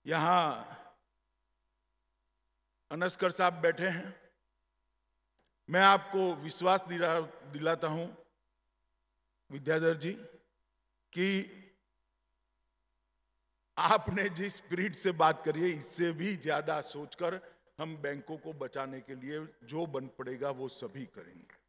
यहां अनस्कर साहब बैठे हैं। मैं आपको विश्वास दिलाता हूं विद्याधर जी कि आपने जिस स्पिरिट से बात करी है इससे भी ज्यादा सोचकर हम बैंकों को बचाने के लिए जो बन पड़ेगा वो सभी करेंगे।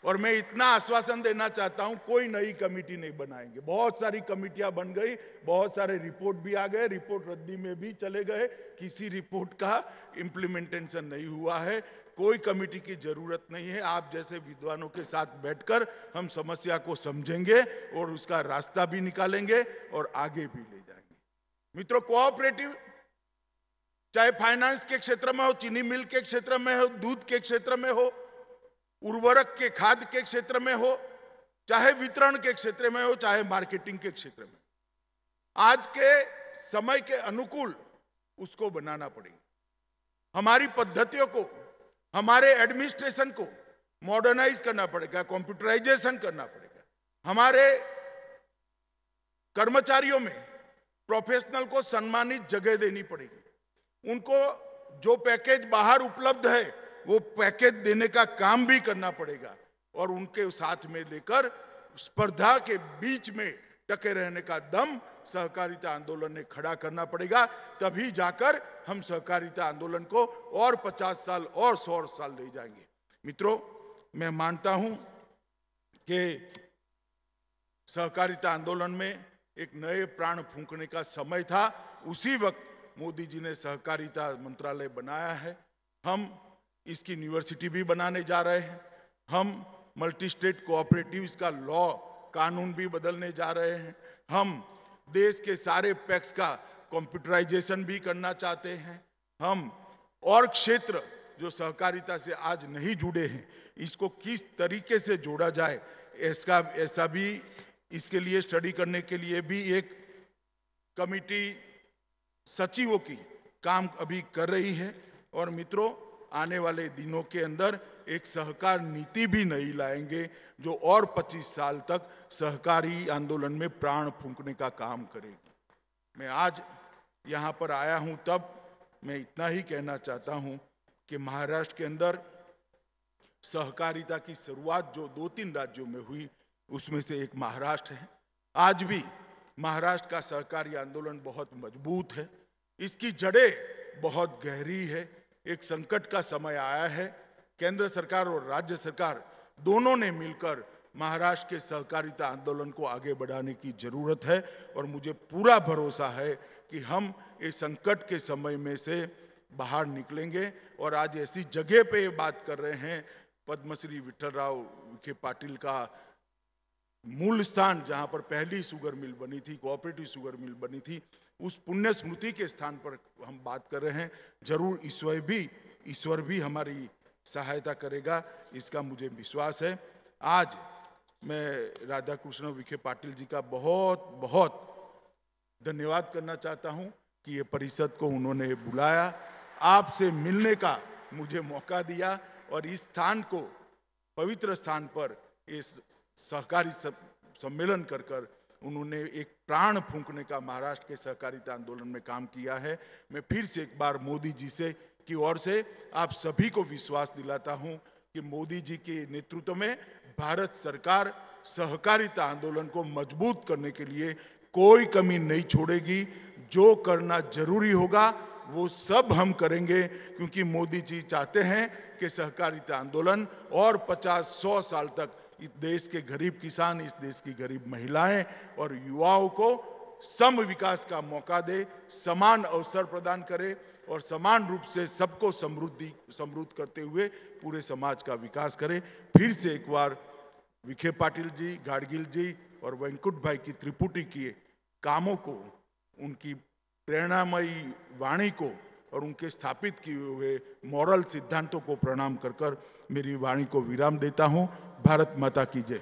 और मैं इतना आश्वासन देना चाहता हूं, कोई नई कमेटी नहीं बनाएंगे। बहुत सारी कमेटियां बन गई, बहुत सारे रिपोर्ट भी आ गए, रिपोर्ट रद्दी में भी चले गए, किसी रिपोर्ट का इम्प्लीमेंटेशन नहीं हुआ है। कोई कमेटी की जरूरत नहीं है। आप जैसे विद्वानों के साथ बैठकर हम समस्या को समझेंगे और उसका रास्ता भी निकालेंगे और आगे भी ले जाएंगे। मित्रों, कोऑपरेटिव चाहे फाइनेंस के क्षेत्र में हो, चीनी मिल के क्षेत्र में हो, दूध के क्षेत्र में हो, उर्वरक के खाद के क्षेत्र में हो, चाहे वितरण के क्षेत्र में हो, चाहे मार्केटिंग के क्षेत्र में, आज के समय के अनुकूल उसको बनाना पड़ेगा। हमारी पद्धतियों को, हमारे एडमिनिस्ट्रेशन को मॉडर्नाइज करना पड़ेगा, कंप्यूटराइजेशन करना पड़ेगा। हमारे कर्मचारियों में प्रोफेशनल को सम्मानित जगह देनी पड़ेगी। उनको जो पैकेज बाहर उपलब्ध है वो पैकेज देने का काम भी करना पड़ेगा और उनके साथ में लेकर स्पर्धा के बीच में टके रहने का दम सहकारिता आंदोलन ने खड़ा करना पड़ेगा। तभी जाकर हम सहकारिता आंदोलन को और 50 साल और 100 साल ले जाएंगे। मित्रों, मैं मानता हूं कि सहकारिता आंदोलन में एक नए प्राण फूंकने का समय था। उसी वक्त मोदी जी ने सहकारिता मंत्रालय बनाया है। हम इसकी यूनिवर्सिटी भी बनाने जा रहे हैं। हम मल्टी स्टेट कोऑपरेटिव्स का लॉ कानून भी बदलने जा रहे हैं। हम देश के सारे पैक्स का कंप्यूटराइजेशन भी करना चाहते हैं। हम और क्षेत्र जो सहकारिता से आज नहीं जुड़े हैं इसको किस तरीके से जोड़ा जाए ऐसा भी इसके लिए स्टडी करने के लिए भी एक कमिटी सचिवों की काम अभी कर रही है। और मित्रों, आने वाले दिनों के अंदर एक सहकार नीति भी नहीं लाएंगे जो और 25 साल तक सहकारी आंदोलन में प्राण फूंकने का काम करेगी। मैं आज यहाँ पर आया हूँ तब मैं इतना ही कहना चाहता हूँ कि महाराष्ट्र के अंदर सहकारिता की शुरुआत जो 2-3 राज्यों में हुई उसमें से एक महाराष्ट्र है। आज भी महाराष्ट्र का सहकारी आंदोलन बहुत मजबूत है, इसकी जड़ें बहुत गहरी है। एक संकट का समय आया है। केंद्र सरकार और राज्य सरकार दोनों ने मिलकर महाराष्ट्र के सहकारिता आंदोलन को आगे बढ़ाने की जरूरत है और मुझे पूरा भरोसा है कि हम इस संकट के समय में से बाहर निकलेंगे। और आज ऐसी जगह पे बात कर रहे हैं, पद्मश्री विठलराव विखे पाटिल का मूल स्थान जहां पर पहली शुगर मिल बनी थी, कोऑपरेटिव शुगर मिल बनी थी, उस पुण्य स्मृति के स्थान पर हम बात कर रहे हैं। जरूर ईश्वर भी हमारी सहायता करेगा, इसका मुझे विश्वास है। आज मैं राधा कृष्ण विखे पाटिल जी का बहुत बहुत धन्यवाद करना चाहता हूं कि ये परिषद को उन्होंने बुलाया, आपसे मिलने का मुझे मौका दिया और इस स्थान को, पवित्र स्थान पर इस सहकारी सम्मेलन कर उन्होंने एक प्राण फूंकने का महाराष्ट्र के सहकारिता आंदोलन में काम किया है। मैं फिर से एक बार मोदी जी से की ओर से आप सभी को विश्वास दिलाता हूं कि मोदी जी के नेतृत्व में भारत सरकार सहकारिता आंदोलन को मजबूत करने के लिए कोई कमी नहीं छोड़ेगी। जो करना जरूरी होगा वो सब हम करेंगे, क्योंकि मोदी जी चाहते हैं कि सहकारिता आंदोलन और 50-100 साल तक इस देश के गरीब किसान, इस देश की गरीब महिलाएं और युवाओं को सम विकास का मौका दे, समान अवसर प्रदान करे और समान रूप से सबको समृद्ध करते हुए पूरे समाज का विकास करे। फिर से एक बार विखे पाटिल जी, गाडगिल जी और वेंकुट भाई की त्रिपुटी के कामों को, उनकी प्रेरणामयी वाणी को और उनके स्थापित किए हुए मॉरल सिद्धांतों को प्रणाम कर मेरी वाणी को विराम देता हूं। भारत माता की जय।